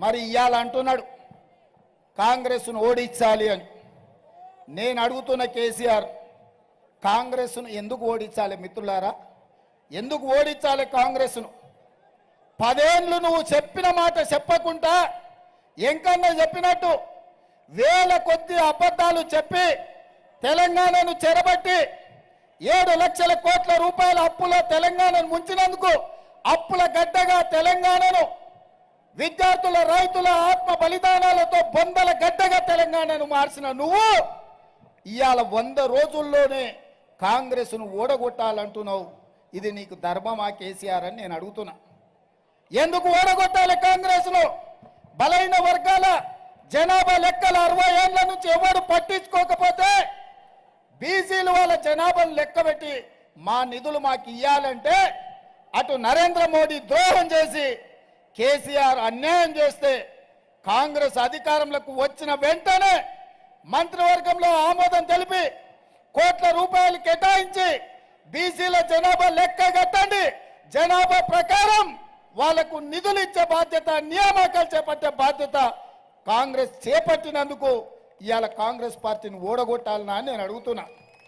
మరి ఇవాళ అంటున్నాడు కాంగ్రెస్ను ఓడించాలి అని. నేను అడుగుతున్న కేసీఆర్, కాంగ్రెస్ను ఎందుకు ఓడించాలి మిత్రులారా? ఎందుకు ఓడించాలి కాంగ్రెస్ను? 10 ఏళ్ళు నువ్వు చెప్పిన మాట చెప్పకుండా ఎంకన్నా చెప్పినట్టు వేల కొద్ది అబద్ధాలు చెప్పి తెలంగాణను చెరబట్టి 7 లక్షల కోట్ల రూపాయల అప్పుల తెలంగాణను ముంచినందుకు అప్పుల గడ్డగా తెలంగాణను విద్యార్థుల రైతుల ఆత్మ బలిదానాలతో బొందల గడ్డగా తెలంగాణను మార్చిన నువ్వు ఇవాళ 100 రోజుల్లోనే కాంగ్రెస్ను ఓడగొట్టాలంటున్నావు. ఇది నీకు ధర్మమా కేసీఆర్ అని నేను అడుగుతున్నా. ఎందుకు ఓడగొట్టాలి కాంగ్రెస్ను? బలైన వర్గాల జనాభా లెక్కల 60 ఏళ్ల నుంచి ఎవరు పట్టించుకోకపోతే బీసీలు వాళ్ళ జనాభాను లెక్కబెట్టి మా నిధులు మాకు ఇవ్వాలంటే అటు నరేంద్ర మోడీ ద్రోహం చేసి కేసీఆర్ అన్యాయం చేస్తే కాంగ్రెస్ అధికారంలోకి వచ్చిన వెంటనే మంత్రివర్గంలో ఆమోదం తెలిపి కోట్ల రూపాయలు కేటాయించి బీసీల జనాభా లెక్క కట్టండి, జనాభా ప్రకారం వాళ్లకు నిధులు ఇచ్చే బాధ్యత, నియామకాలు చేపట్టే బాధ్యత కాంగ్రెస్ చేపట్టినందుకు ఇవాళ కాంగ్రెస్ పార్టీని ఓడగొట్టాలనా అని నేను అడుగుతున్నా.